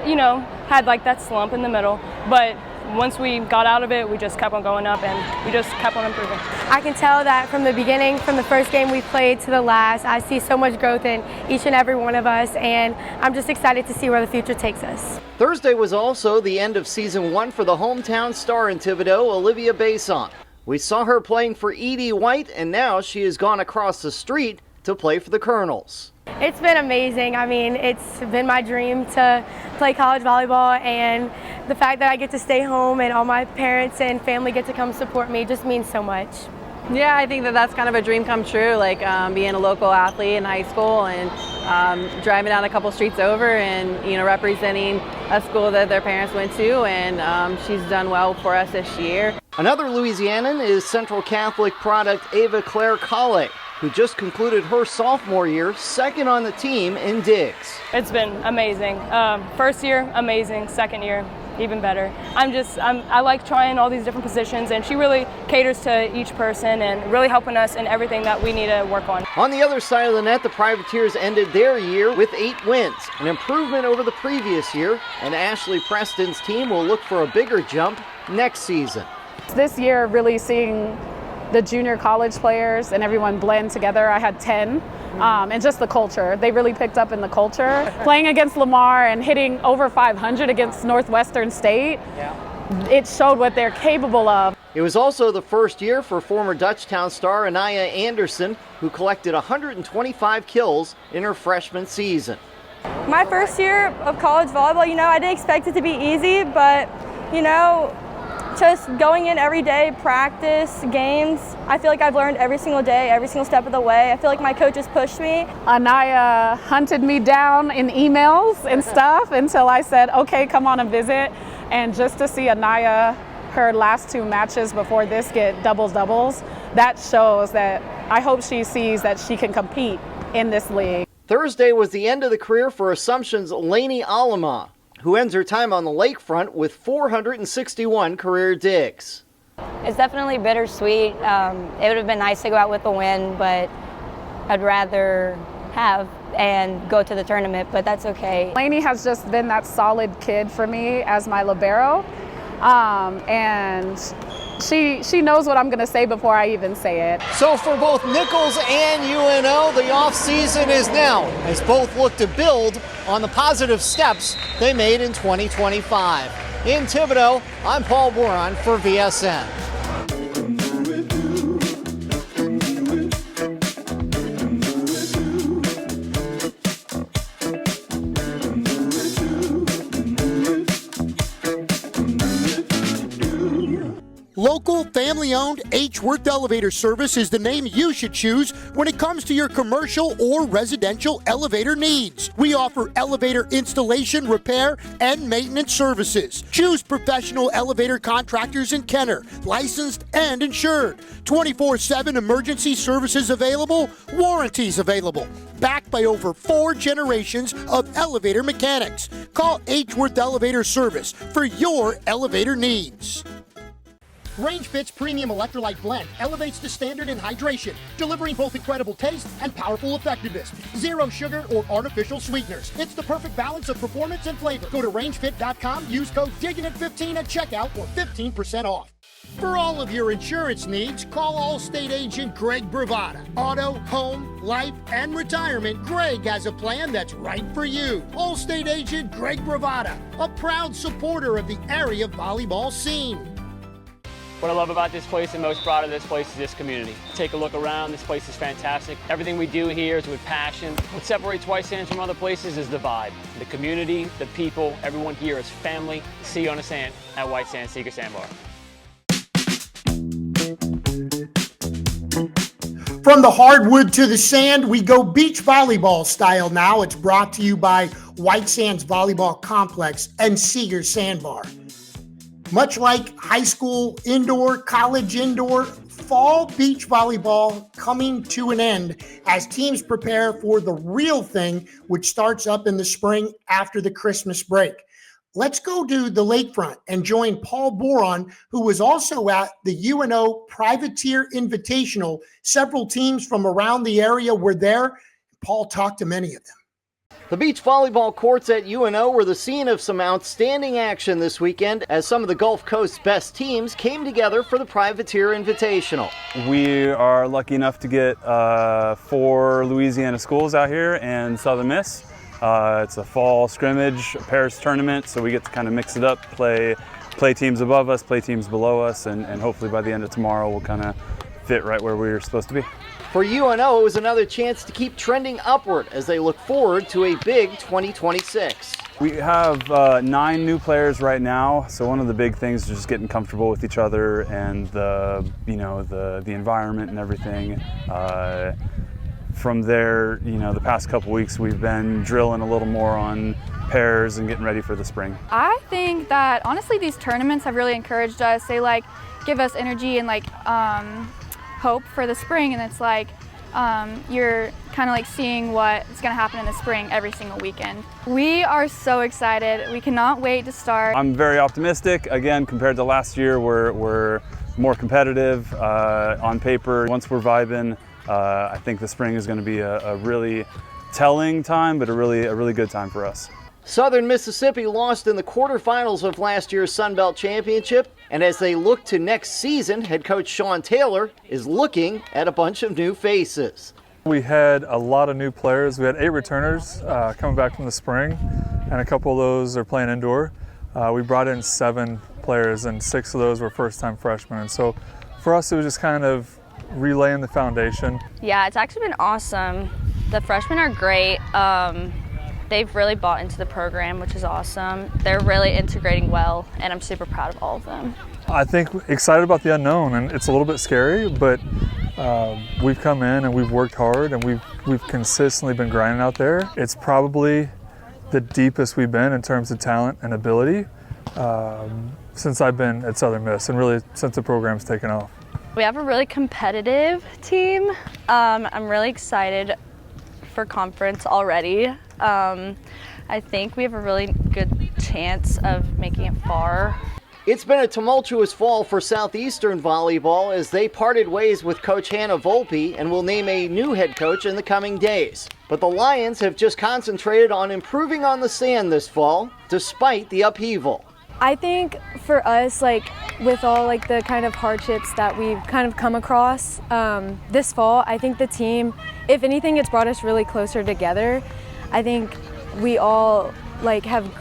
had like that slump in the middle, but once we got out of it, we just kept on going up and we just kept on improving. I can tell that from the beginning, from the first game we played to the last, I see so much growth in each and every one of us, and I'm just excited to see where the future takes us. Thursday was also the end of season 1 for the hometown star in Thibodaux, Olivia Besson. We saw her playing for Edie White, and now she has gone across the street to play for the Colonels. It's been amazing. I mean, it's been my dream to play college volleyball, and the fact that I get to stay home and all my parents and family get to come support me just means so much. Yeah, I think that that's kind of a dream come true, like being a local athlete in high school and driving down a couple streets over and representing a school that their parents went to, and she's done well for us this year. Another Louisianan is Central Catholic product Ava Claire Colley, who just concluded her sophomore year, second on the team in digs. It's been amazing. First year, amazing. Second year, even better. I like trying all these different positions, and she really caters to each person and really helping us in everything that we need to work on. On the other side of the net, the Privateers ended their year with 8 wins, an improvement over the previous year, and Ashley Preston's team will look for a bigger jump next season. This year, really seeing the junior college players and everyone blend together. I had 10. And just the culture. They really picked up in the culture. Playing against Lamar and hitting over 500 against Northwestern State, it showed what they're capable of. It was also the first year for former Dutchtown star Anaya Anderson, who collected 125 kills in her freshman season. My first year of college volleyball, I didn't expect it to be easy, but, just going in every day, practice, games, I feel like I've learned every single day, every single step of the way. I feel like my coaches pushed me. Anaya hunted me down in emails and stuff until I said, okay, come on and visit. And just to see Anaya, her last 2 matches before this get doubles, that shows that I hope she sees that she can compete in this league. Thursday was the end of the career for Assumption's Lainey Alama, who ends her time on the lakefront with 461 career digs. It's definitely bittersweet. It would have been nice to go out with a win, but I'd rather have and go to the tournament, but that's okay. Lainey has just been that solid kid for me as my libero, and she knows what I'm going to say before I even say it. So for both Nicholls and UNO, the off-season is now, as both look to build on the positive steps they made in 2025. In Thibodaux, I'm Paul Boron for VSN. Local, family-owned H. Worth Elevator Service is the name you should choose when it comes to your commercial or residential elevator needs. We offer elevator installation, repair, and maintenance services. Choose professional elevator contractors in Kenner, licensed and insured. 24/7 emergency services available, warranties available. Backed by over 4 generations of elevator mechanics. Call H. Worth Elevator Service for your elevator needs. Range Fit's premium electrolyte blend elevates the standard in hydration, delivering both incredible taste and powerful effectiveness. Zero sugar or artificial sweeteners. It's the perfect balance of performance and flavor. Go to rangefit.com, use code DIGGINIT15 at checkout for 15% off. For all of your insurance needs, call Allstate agent Greg Bravada. Auto, home, life, and retirement, Greg has a plan that's right for you. Allstate agent Greg Bravada, a proud supporter of the area volleyball scene. What I love about this place and most proud of this place is this community. Take a look around, this place is fantastic. Everything we do here is with passion. What separates White Sands from other places is the vibe. The community, the people, everyone here is family. See you on the sand at White Sands Seeker Sandbar. From the hardwood to the sand, we go beach volleyball style now. It's brought to you by White Sands Volleyball Complex and Seeger Sandbar. Much like high school indoor, college indoor, fall beach volleyball coming to an end as teams prepare for the real thing, which starts up in the spring after the Christmas break. Let's go to the lakefront and join Paul Boron, who was also at the UNO Privateer Invitational. Several teams from around the area were there. Paul talked to many of them. The beach volleyball courts at UNO were the scene of some outstanding action this weekend as some of the Gulf Coast's best teams came together for the Privateer Invitational. We are lucky enough to get 4 Louisiana schools out here and Southern Miss. It's a fall scrimmage, a pairs tournament, so we get to kind of mix it up, play teams above us, play teams below us, and hopefully by the end of tomorrow we'll kind of fit right where we're supposed to be. For UNO, it was another chance to keep trending upward as they look forward to a big 2026. We have 9 new players right now, so one of the big things is just getting comfortable with each other and the environment and everything. From there, the past couple weeks we've been drilling a little more on pairs and getting ready for the spring. I think that honestly these tournaments have really encouraged us. They give us energy and hope for the spring, and it's you're kind of seeing what's going to happen in the spring every single weekend. We are so excited. We cannot wait to start. I'm very optimistic. Again, compared to last year, we're more competitive on paper. Once we're vibing, I think the spring is going to be a really telling time, but a really good time for us. Southern Mississippi lost in the quarterfinals of last year's Sun Belt Championship, and as they look to next season, head coach Sean Taylor is looking at a bunch of new faces. We had a lot of new players. We had 8 returners coming back from the spring, and a couple of those are playing indoor. We brought in 7 players, and 6 of those were first-time freshmen. And so for us, it was just kind of relaying the foundation. Yeah, it's actually been awesome. The freshmen are great. They've really bought into the program, which is awesome. They're really integrating well, and I'm super proud of all of them. I think excited about the unknown, and it's a little bit scary, but we've come in and we've worked hard, and we've consistently been grinding out there. It's probably the deepest we've been in terms of talent and ability since I've been at Southern Miss, and really since the program's taken off. We have a really competitive team. I'm really excited for conference already. I think we have a really good chance of making it far. It's been a tumultuous fall for Southeastern volleyball as they parted ways with Coach Hannah Volpe and will name a new head coach in the coming days. But the Lions have just concentrated on improving on the sand this fall, despite the upheaval. I think for us, with all the kind of hardships that we've kind of come across this fall, I think the team, if anything, it's brought us really closer together. I think we all have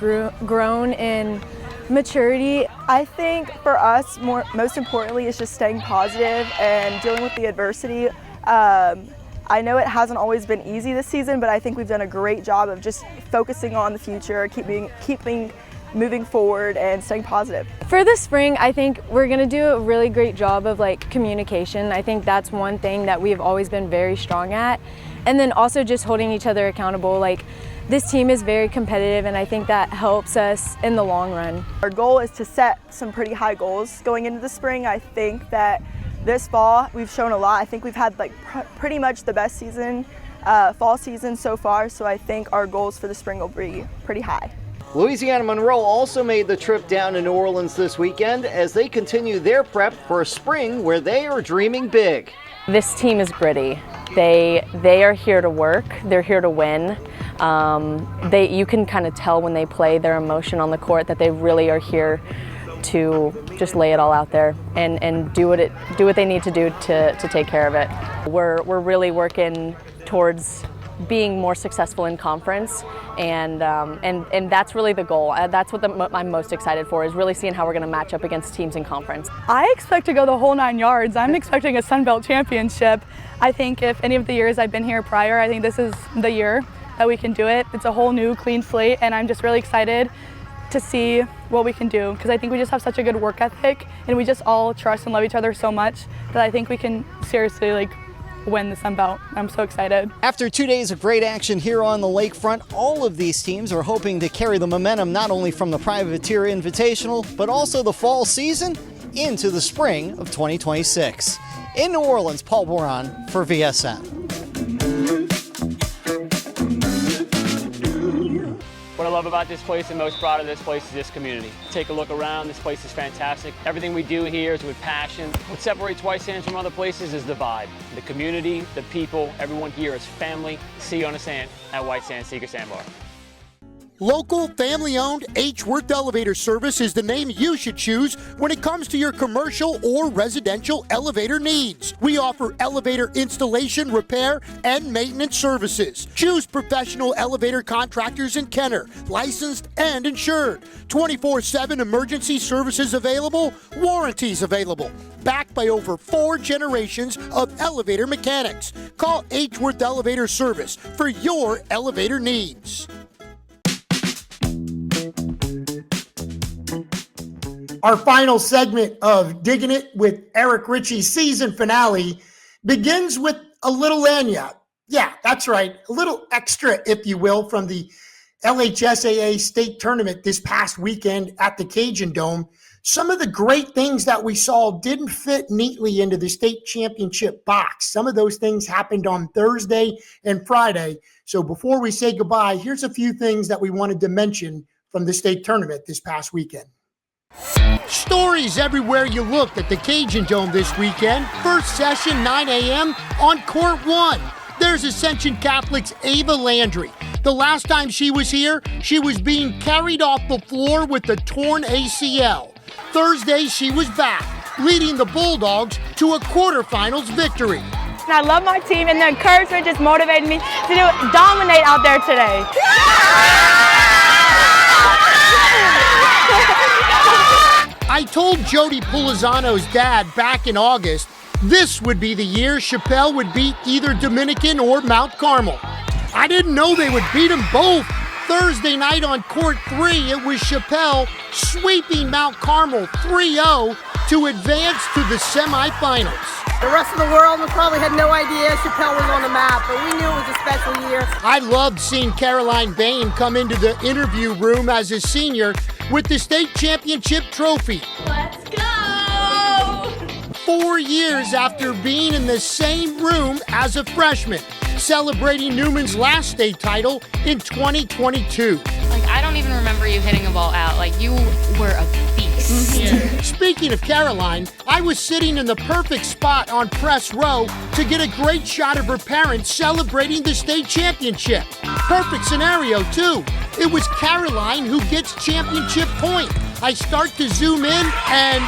grown in maturity. I think for us, most importantly, is just staying positive and dealing with the adversity. I know it hasn't always been easy this season, but I think we've done a great job of just focusing on the future, keeping moving forward and staying positive. For the spring, I think we're going to do a really great job of communication. I think that's one thing that we've always been very strong at. And then also just holding each other accountable. This team is very competitive, and I think that helps us in the long run. Our goal is to set some pretty high goals going into the spring. I think that this fall we've shown a lot. I think we've had pretty much the best fall season so far, so I think our goals for the spring will be pretty high. Louisiana Monroe also made the trip down to New Orleans this weekend as they continue their prep for a spring where they are dreaming big. This team is gritty. They are here to work. They're here to win. You can kind of tell when they play their emotion on the court that they really are here to just lay it all out there and do what they need to do to take care of it. We're really working towards being more successful in conference, and that's really the goal. That's what I'm most excited for, is really seeing how we're going to match up against teams in conference. I expect to go the whole 9 yards. I'm expecting a Sun Belt championship. I think if any of the years I've been here prior, I think this is the year that we can do it. It's a whole new clean slate, and I'm just really excited to see what we can do, because I think we just have such a good work ethic, and we just all trust and love each other so much that I think we can seriously win the Sun Belt. I'm so excited. After 2 days of great action here on the lakefront, all of these teams are hoping to carry the momentum not only from the Privateer Invitational, but also the fall season into the spring of 2026. In New Orleans, Paul Boron for VSN. What I love about this place and most proud of this place is this community. Take a look around, this place is fantastic. Everything we do here is with passion. What separates White Sands from other places is the vibe. The community, the people, everyone here is family. See you on the sand at White Sands Seeker Sandbar. Local, family-owned H. Worth Elevator Service is the name you should choose when it comes to your commercial or residential elevator needs. We offer elevator installation, repair, and maintenance services. Choose professional elevator contractors in Kenner, licensed and insured. 24/7 emergency services available, warranties available. Backed by over 4 generations of elevator mechanics. Call H. Worth Elevator Service for your elevator needs. Our final segment of Diggin' It with Eric Richey season finale begins with a little lanyard. Yeah, that's right. A little extra, if you will, from the LHSAA State Tournament this past weekend at the Cajun Dome. Some of the great things that we saw didn't fit neatly into the state championship box. Some of those things happened on Thursday and Friday. So before we say goodbye, here's a few things that we wanted to mention from the state tournament this past weekend. Stories everywhere you looked at the Cajun Dome this weekend. First session, 9 a.m. on Court 1. There's Ascension Catholic's Ava Landry. The last time she was here, she was being carried off the floor with a torn ACL. Thursday, she was back, leading the Bulldogs to a quarterfinals victory. I love my team, and the encouragement just motivated me to dominate out there today. I told Jody Pulizano's dad back in August this would be the year Chappelle would beat either Dominican or Mount Carmel. I didn't know they would beat them both. Thursday night on Court 3, it was Chappelle sweeping Mount Carmel 3-0 to advance to the semifinals. The rest of the world probably had no idea Chappelle was on the map, but we knew it was a special year. I loved seeing Caroline Bain come into the interview room as a senior with the state championship trophy. Let's go! 4 years after being in the same room as a freshman, celebrating Newman's last state title in 2022. Like, I don't even remember you hitting a ball out. Like, you were a beast. Yeah. Speaking of Caroline, I was sitting in the perfect spot on press row to get a great shot of her parents celebrating the state championship. Perfect scenario, too. It was Caroline who gets championship point. I start to zoom in and...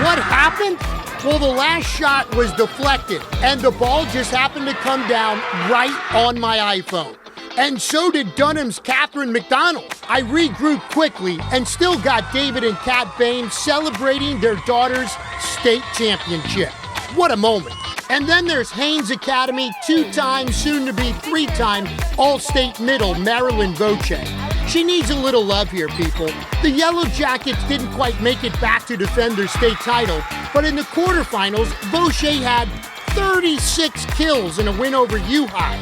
what happened? Well, the last shot was deflected, and the ball just happened to come down right on my iPhone. And so did Dunham's Catherine McDonald. I regrouped quickly and still got David and Kat Bain celebrating their daughter's state championship. What a moment. And then there's Haynes Academy, 2-time, soon-to-be 3-time All-State Middle, Marilyn Voce. She needs a little love here, people. The Yellow Jackets didn't quite make it back to defend their state title, but in the quarterfinals, Voce had 36 kills in a win over U-High.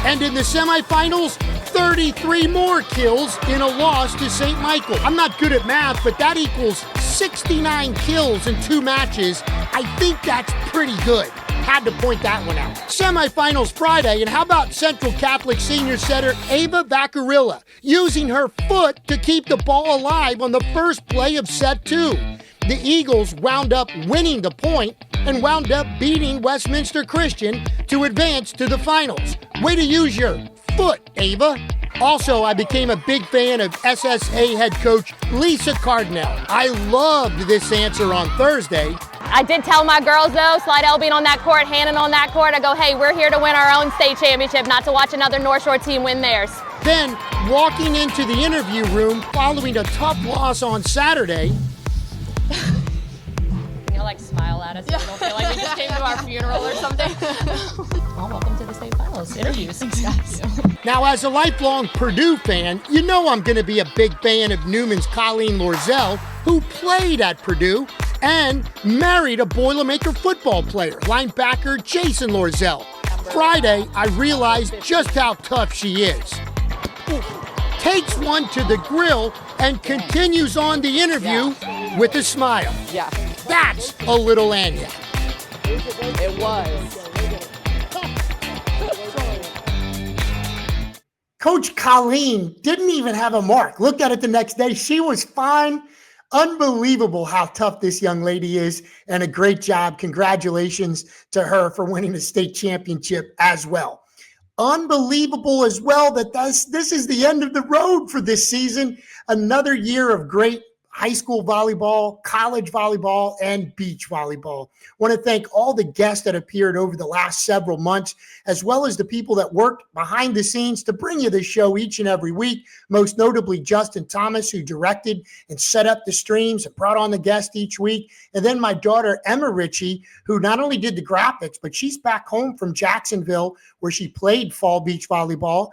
And in the semifinals, 33 more kills in a loss to St. Michael. I'm not good at math, but that equals 69 kills in 2 matches. I think that's pretty good. Had to point that one out. Semifinals Friday, and how about Central Catholic senior setter Ava Vaccarilla using her foot to keep the ball alive on the first play of set 2. The Eagles wound up winning the point and wound up beating Westminster Christian to advance to the finals. Way to use your foot, Ava. Also, I became a big fan of SSA head coach Lisa Cardinale. I loved this answer on Thursday. I did tell my girls, though, Slidell being on that court, Hannon on that court, I go, hey, we're here to win our own state championship, not to watch another North Shore team win theirs. Then, walking into the interview room following a tough loss on Saturday. You know, like, smile at us so we don't feel like we just came to our funeral or something. Well, welcome to the state finals interviews, guys. Now, as a lifelong Purdue fan, you know I'm going to be a big fan of Newman's Colleen Lorzell, who played at Purdue and married a Boilermaker football player, linebacker Jason Lorzell. Friday, I realized just how tough she is. Takes one to the grill and continues on the interview with a smile. Yeah. That's a little Anya. It was. Coach Colleen didn't even have a mark. Looked at it the next day. She was fine. Unbelievable how tough this young lady is, and a great job. Congratulations to her for winning the state championship as well. Unbelievable as well that this is the end of the road for this season. Another year of great high school volleyball, college volleyball, and beach volleyball. I want to thank all the guests that appeared over the last several months, as well as the people that worked behind the scenes to bring you this show each and every week, most notably Justin Thomas, who directed and set up the streams and brought on the guest each week, and then my daughter, Eric Richey, who not only did the graphics, but she's back home from Jacksonville, where she played fall beach volleyball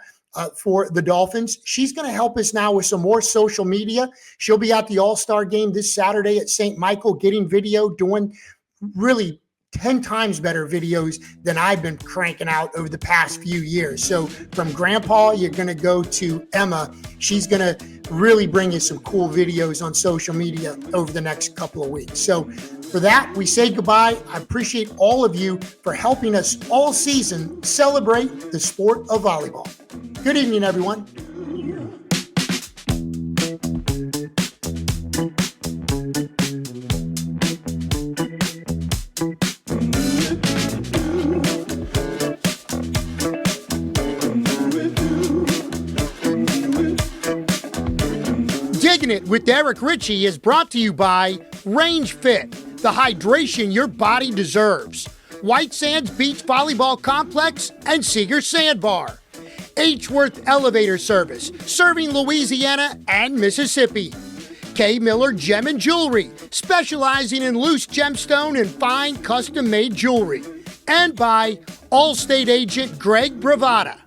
for the Dolphins. She's going to help us now with some more social media. She'll be at the All-Star game this Saturday at St. Michael, getting video, doing really 10 times better videos than I've been cranking out over the past few years. So from Grandpa, you're going to go to Emma. She's going to really bring you some cool videos on social media over the next couple of weeks. So for that, we say goodbye. I appreciate all of you for helping us all season celebrate the sport of volleyball. Good evening, everyone. Diggin It with Eric Richey is brought to you by Range Fit, the hydration your body deserves. White Sands Beach Volleyball Complex and Seeger Sandbar. H-Worth Elevator Service, serving Louisiana and Mississippi. K. Miller Gem and Jewelry, specializing in loose gemstone and fine custom-made jewelry. And by Allstate agent Greg Bravata.